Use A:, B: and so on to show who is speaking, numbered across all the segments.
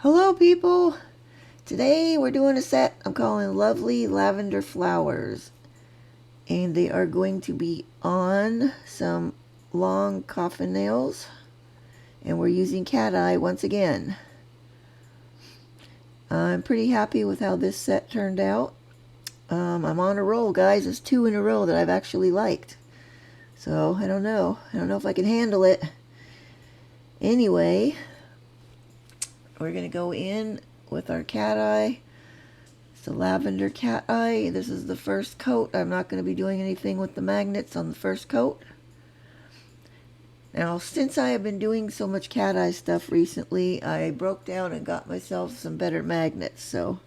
A: Hello people! Today we're doing a set I'm calling Lovely Lavender Flowers. And they are going to be on some long coffin nails. And we're using cat eye once again. I'm pretty happy with how this set turned out. I'm on a roll, guys. It's 2 in a row that I've actually liked. So I don't know. I don't know if I can handle it. Anyway, we're going to go in with our cat eye. It's the lavender cat eye. This is the first coat. I'm not going to be doing anything with the magnets on the first coat. Now, since I have been doing so much cat eye stuff recently, I broke down and got myself some better magnets. So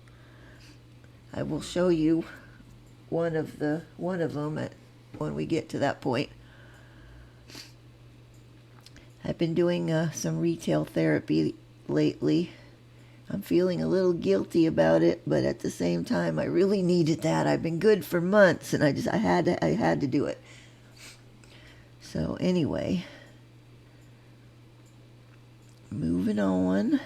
A: I will show you one of them when we get to that point. I've been doing some retail therapy lately. I'm feeling a little guilty about it, but at the same time, I really needed that. I've been good for months, and I had to do it. So anyway, moving on.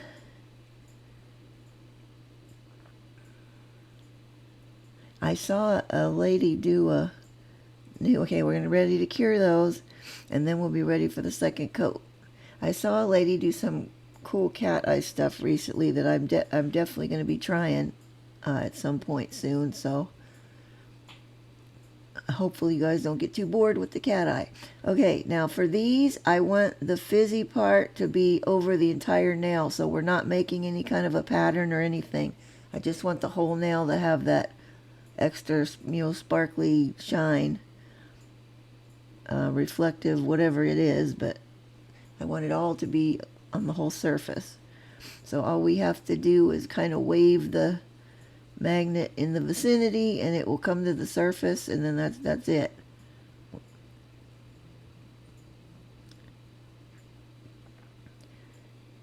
A: I saw a lady do okay, we're gonna ready to cure those, and then we'll be ready for the second coat. I saw a lady do some cool cat eye stuff recently that I'm definitely going to be trying at some point soon, so hopefully you guys don't get too bored with the cat eye. Okay, now for these, I want the fizzy part to be over the entire nail, so we're not making any kind of a pattern or anything. I just want the whole nail to have that extra, sparkly shine, reflective, whatever it is, but I want it all to be on the whole surface. So all we have to do is kind of wave the magnet in the vicinity and it will come to the surface, and then that's it.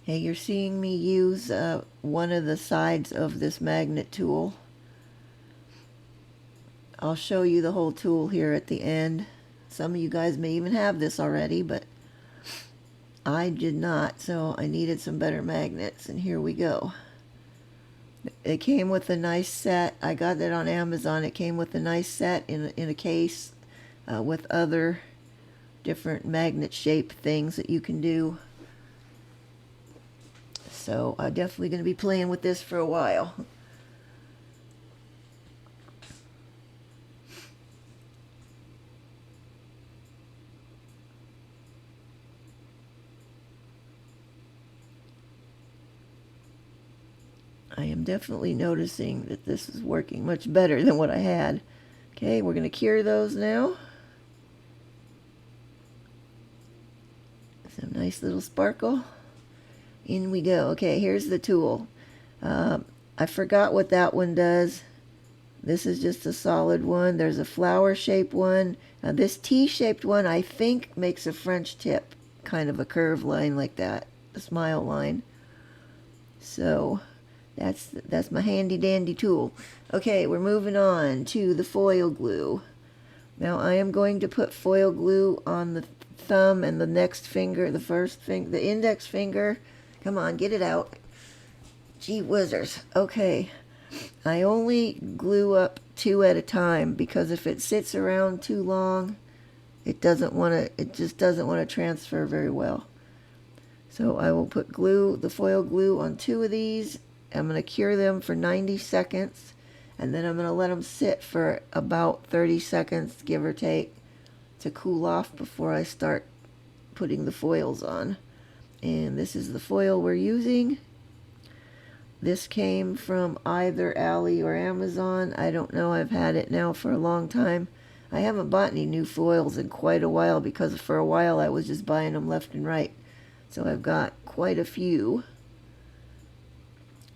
A: Hey, you're seeing me use one of the sides of this magnet tool. I'll show you the whole tool here at the end. Some of you guys may even have this already, but I did not, so I needed some better magnets, and here we go. It came with a nice set. I got it on Amazon. It came with a nice set in a case with other different magnet shape things that you can do. So I'm definitely going to be playing with this for a while. I am definitely noticing that this is working much better than what I had. Okay, we're going to cure those now. Some nice little sparkle. In we go. Okay, here's the tool. I forgot what that one does. This is just a solid one. There's a flower-shaped one. Now this T-shaped one, I think, makes a French tip, kind of a curved line like that, a smile line. So that's my handy dandy tool. Okay, we're moving on to the foil glue. Now I am going to put foil glue on the thumb and the next finger, the first finger, the index finger. Come on, get it out. Gee whizzers. Okay, I only glue up 2 at a time because if it sits around too long, it just doesn't want to transfer very well. So I will put the foil glue on 2 of these. I'm going to cure them for 90 seconds, and then I'm going to let them sit for about 30 seconds, give or take, to cool off before I start putting the foils on. And this is the foil we're using. This came from either Ali or Amazon. I don't know. I've had it now for a long time. I haven't bought any new foils in quite a while because for a while I was just buying them left and right. So I've got quite a few.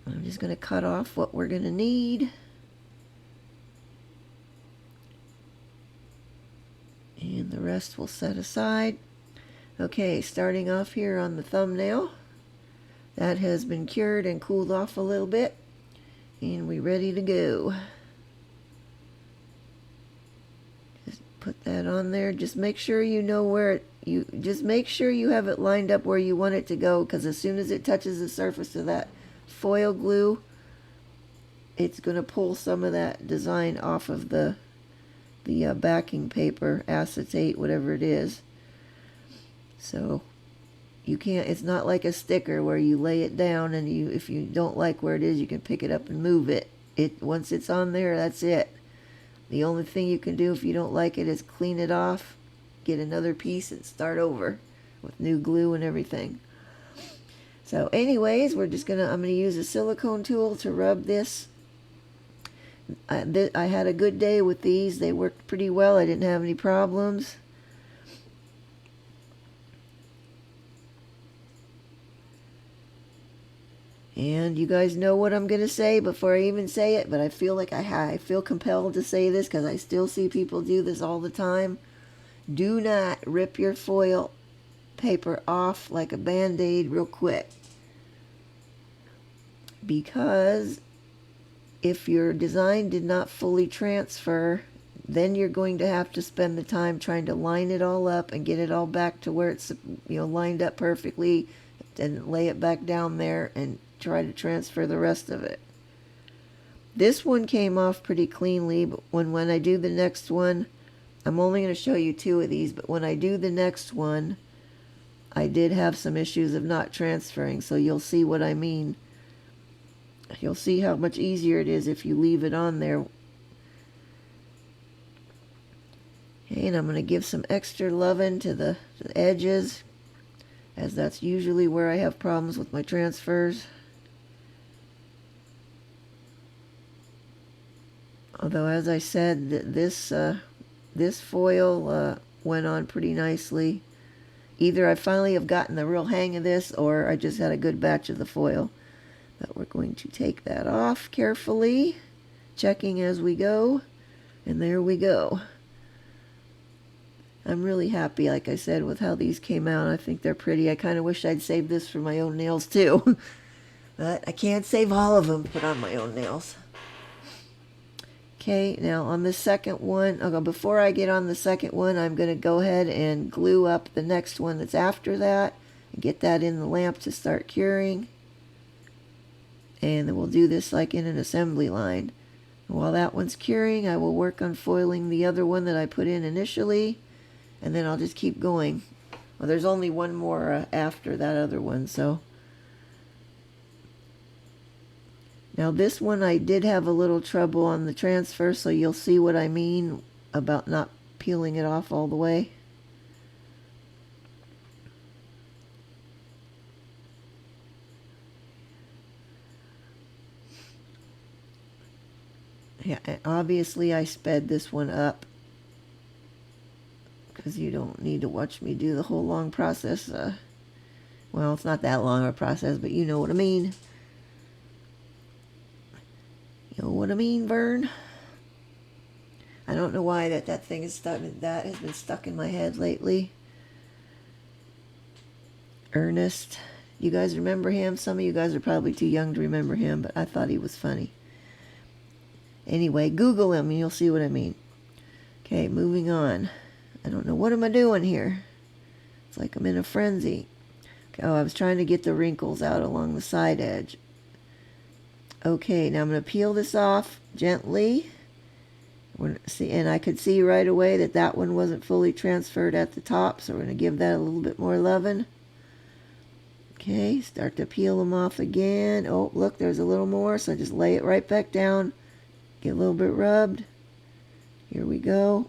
A: I'm just going to cut off what we're going to need. And the rest we'll set aside. Okay, starting off here on the thumbnail. That has been cured and cooled off a little bit. And we're ready to go. Just put that on there. Just make sure you know where just make sure you have it lined up where you want it to go, because as soon as it touches the surface of that foil glue, it's going to pull some of that design off of the backing paper, acetate, whatever it is. So you can't, it's not like a sticker where you lay it down and if you don't like where it is, you can pick it up and move it. Once it's on there, that's it. The only thing you can do if you don't like it is clean it off, get another piece, and start over with new glue and everything. So anyways, I'm gonna use a silicone tool to rub this. I had a good day with these. They worked pretty well. I didn't have any problems. And you guys know what I'm going to say before I even say it, but I feel like I feel compelled to say this because I still see people do this all the time. Do not rip your foil paper off like a Band-Aid real quick. Because if your design did not fully transfer, then you're going to have to spend the time trying to line it all up and get it all back to where it's lined up perfectly, and lay it back down there and try to transfer the rest of it. This one came off pretty cleanly, but when I do the next one, I'm only going to show you 2 of these, but when I do the next one, I did have some issues of not transferring, so you'll see what I mean. You'll see how much easier it is if you leave it on there. Okay, and I'm going to give some extra loving to the edges, as that's usually where I have problems with my transfers. Although, as I said, this foil went on pretty nicely. Either I finally have gotten the real hang of this, or I just had a good batch of the foil. But we're going to take that off carefully, checking as we go, and there we go. I'm really happy, like I said, with how these came out. I think they're pretty. I kind of wish I'd saved this for my own nails too. But I can't save all of them to put on my own nails. Okay, now on the second one, before I get on the second one, I'm going to go ahead and glue up the next one that's after that and get that in the lamp to start curing. And then we'll do this like in an assembly line. While that one's curing, I will work on foiling the other one that I put in initially, and then I'll just keep going. Well, there's only one more after that other one, so. Now this one I did have a little trouble on the transfer, so you'll see what I mean about not peeling it off all the way. Yeah, obviously I sped this one up because you don't need to watch me do the whole long process. Well, it's not that long of a process, but you know what I mean. You know what I mean, Vern? I don't know why that thing is stuck. That has been stuck in my head lately. Ernest. You guys remember him? Some of you guys are probably too young to remember him, but I thought he was funny. Anyway, Google him and you'll see what I mean. Okay, moving on. I don't know, what am I doing here? It's like I'm in a frenzy. Okay, I was trying to get the wrinkles out along the side edge. Okay, now I'm going to peel this off gently. See, and I could see right away that one wasn't fully transferred at the top, so we're going to give that a little bit more loving. Okay, start to peel them off again. Oh, look, there's a little more, so just lay it right back down. Get a little bit rubbed. Here we go.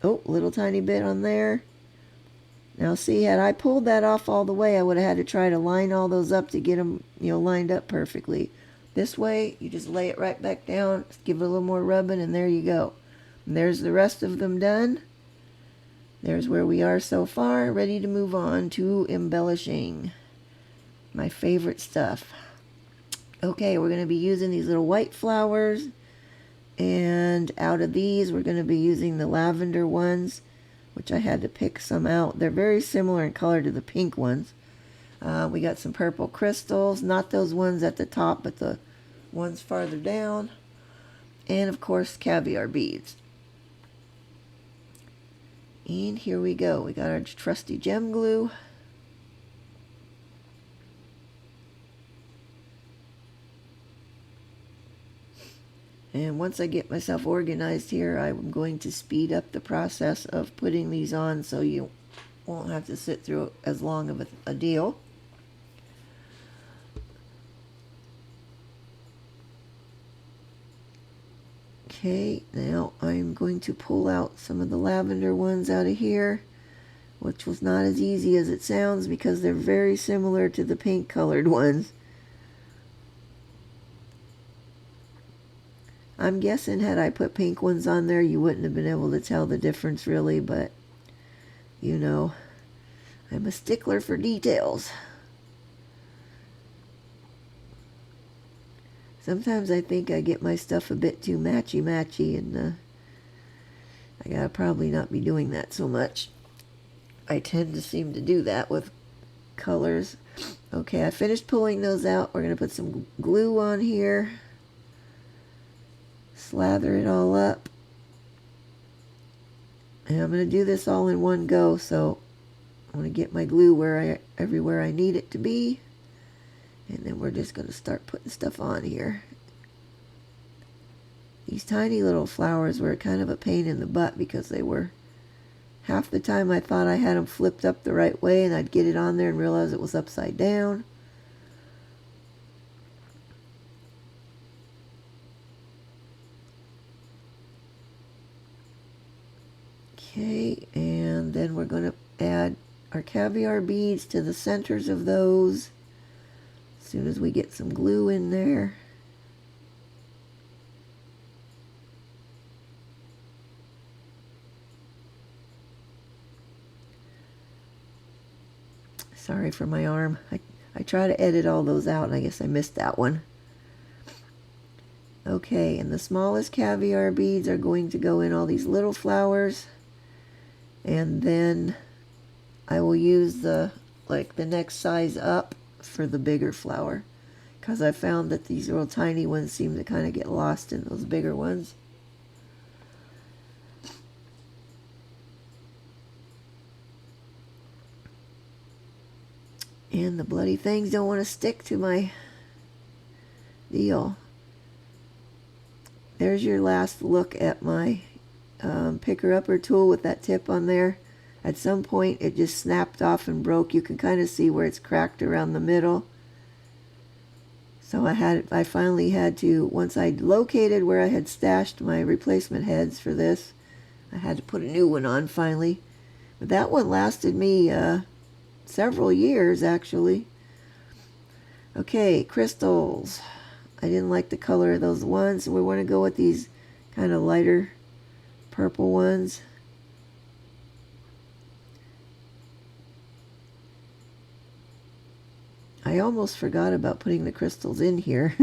A: Oh, little tiny bit on there. Now see, had I pulled that off all the way, I would have had to try to line all those up to get them, lined up perfectly. This way, you just lay it right back down, give it a little more rubbing, and there you go. And there's the rest of them done. There's where we are so far, ready to move on to embellishing. My favorite stuff. Okay, we're going to be using these little white flowers, and out of these, we're going to be using the lavender ones, which I had to pick some out. They're very similar in color to the pink ones. We got some purple crystals, not those ones at the top, but the ones farther down. And of course, caviar beads. And here we go. We got our trusty gem glue. And once I get myself organized here, I'm going to speed up the process of putting these on so you won't have to sit through as long of a deal. Okay, now I'm going to pull out some of the lavender ones out of here, which was not as easy as it sounds because they're very similar to the pink colored ones. I'm guessing had I put pink ones on there, you wouldn't have been able to tell the difference really, but you know, I'm a stickler for details. Sometimes I think I get my stuff a bit too matchy-matchy, and I gotta probably not be doing that so much. I tend to seem to do that with colors. Okay, I finished pulling those out. We're gonna put some glue on here. Slather it all up. And I'm going to do this all in one go, so I want to get my glue everywhere I need it to be. And then we're just going to start putting stuff on here. These tiny little flowers were kind of a pain in the butt because they were, half the time I thought I had them flipped up the right way and I'd get it on there and realize it was upside down. Okay, and then we're going to add our caviar beads to the centers of those as soon as we get some glue in there. Sorry for my arm. I try to edit all those out, and I guess I missed that one. Okay, and the smallest caviar beads are going to go in all these little flowers. And then I will use the next size up for the bigger flower, because I found that these little tiny ones seem to kind of get lost in those bigger ones. And the bloody things don't want to stick to my deal. There's your last look at my picker-upper tool with that tip on there. At some point it just snapped off and broke. You can kind of see where it's cracked around the middle. So I finally had to, once I located where I had stashed my replacement heads for this, I had to put a new one on finally. But that one lasted me several years actually. Okay, crystals. I didn't like the color of those ones, so we want to go with these kind of lighter purple ones. I almost forgot about putting the crystals in here.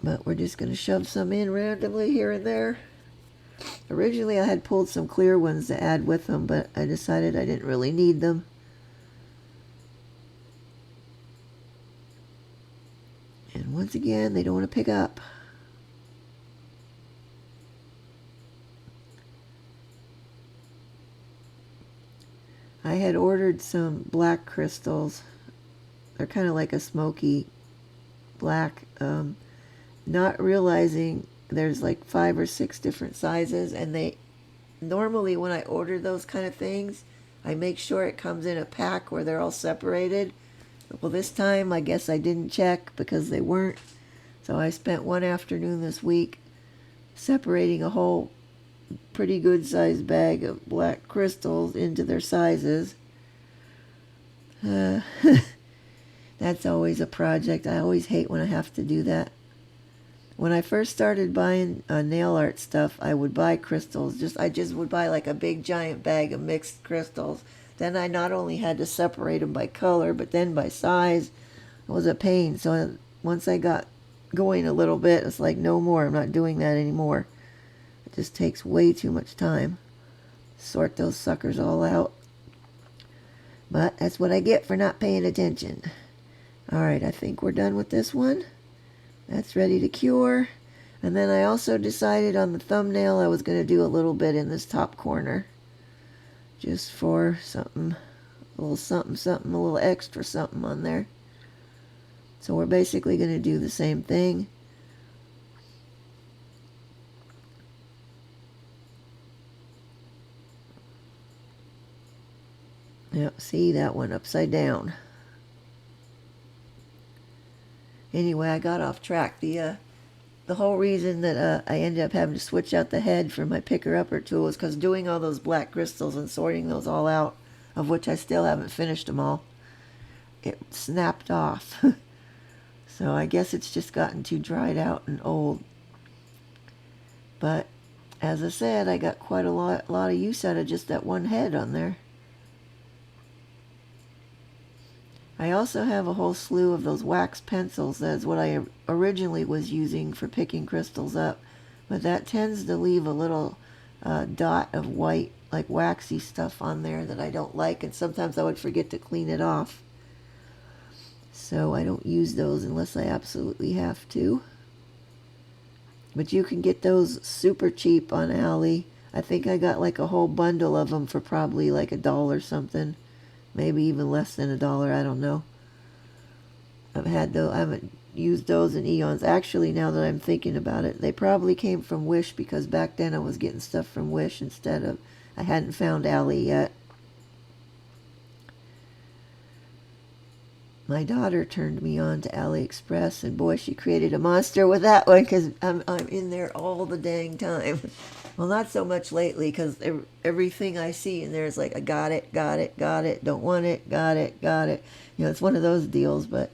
A: But we're just going to shove some in randomly here and there. Originally I had pulled some clear ones to add with them, but I decided I didn't really need them. And once again, they don't want to pick up. I had ordered some black crystals. They're kind of like a smoky black, not realizing there's like 5 or 6 different sizes, and they normally when I order those kind of things, I make sure it comes in a pack where they're all separated. Well, this time I guess I didn't check because they weren't. So I spent one afternoon this week separating a whole pretty good sized bag of black crystals into their sizes. That's always a project. I always hate when I have to do that. When I first started buying nail art stuff, I would buy crystals. I just would buy like a big giant bag of mixed crystals. Then I not only had to separate them by color, but then by size. It was a pain. So once I got going a little bit, it's like, no more. I'm not doing that anymore. It just takes way too much time. Sort those suckers all out. But that's what I get for not paying attention. Alright, I think we're done with this one. That's ready to cure. And then I also decided on the thumbnail I was going to do a little bit in this top corner. Just for something, a little something, a little extra something on there. So we're basically going to do the same thing. Yep, see that one upside down. Anyway, I got off track. The whole reason that I ended up having to switch out the head for my picker-upper tool is because doing all those black crystals and sorting those all out, of which I still haven't finished them all, it snapped off. So I guess it's just gotten too dried out and old. But as I said, I got quite a lot of use out of just that one head on there. I also have a whole slew of those wax pencils. That's what I originally was using for picking crystals up. But that tends to leave a little dot of white, like waxy stuff on there that I don't like. And sometimes I would forget to clean it off. So I don't use those unless I absolutely have to. But you can get those super cheap on Ali. I think I got like a whole bundle of them for probably like $1 something. Maybe even less than $1, I don't know. I haven't used those in eons. Actually, now that I'm thinking about it, they probably came from Wish, because back then I was getting stuff from Wish instead of, I hadn't found Ali yet. My daughter turned me on to AliExpress, and boy, she created a monster with that one, because I'm in there all the dang time. Well, not so much lately, because everything I see in there is like, I got it, don't want it, got it. You know, it's one of those deals, but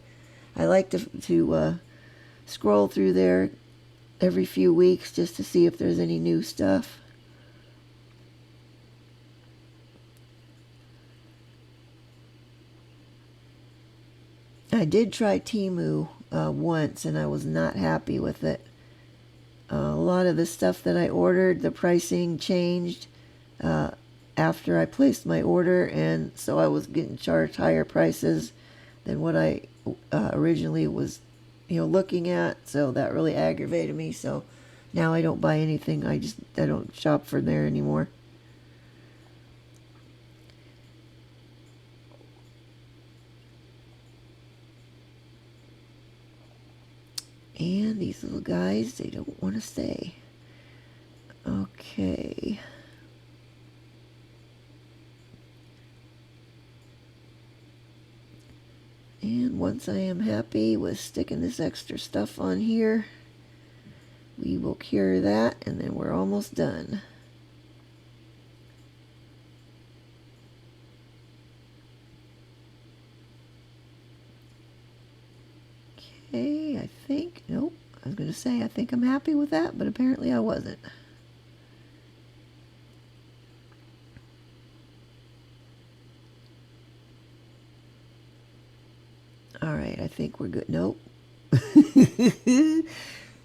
A: I like to scroll through there every few weeks just to see if there's any new stuff. I did try Temu once, and I was not happy with it. A lot of the stuff that I ordered, the pricing changed after I placed my order, and so I was getting charged higher prices than what I originally was, looking at. So that really aggravated me. So now I don't buy anything. I don't shop from there anymore. And these little guys, they don't want to stay. Okay. And once I am happy with sticking this extra stuff on here, we will cure that, and then we're almost done. Okay, I think, nope, I was going to say I think I'm happy with that, but apparently I wasn't. Alright, I think we're good. Nope.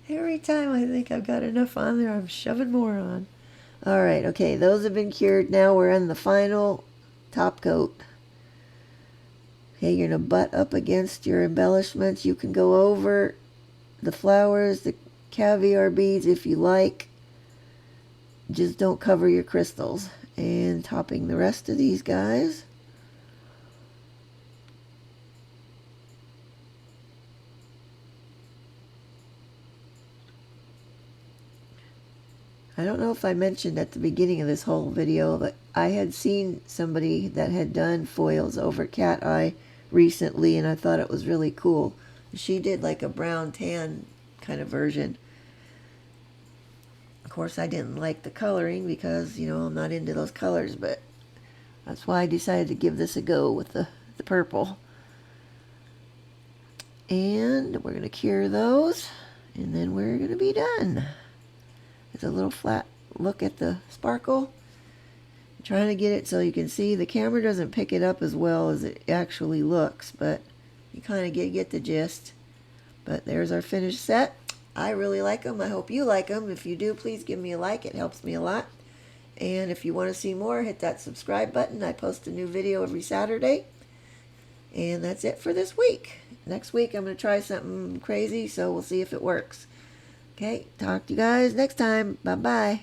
A: Every time I think I've got enough on there, I'm shoving more on. Alright, okay, those have been cured. Now we're on the final top coat. Okay, you're going to butt up against your embellishments. You can go over the flowers, the caviar beads if you like. Just don't cover your crystals. And topping the rest of these guys. I don't know if I mentioned at the beginning of this whole video, but I had seen somebody that had done foils over cat eye recently, and I thought it was really cool. She did like a brown tan kind of version. Of course, I didn't like the coloring because, I'm not into those colors, but that's why I decided to give this a go with the purple. And we're going to cure those, and then we're going to be done. It's a little flat look at the sparkle. I'm trying to get it so you can see. The camera doesn't pick it up as well as it actually looks, but you kind of get the gist. But there's our finished set. I really like them. I hope you like them. If you do, please give me a like. It helps me a lot. And if you want to see more, hit that subscribe button. I post a new video every Saturday. And that's it for this week. Next week I'm going to try something crazy, so we'll see if it works. Okay, talk to you guys next time. Bye-bye.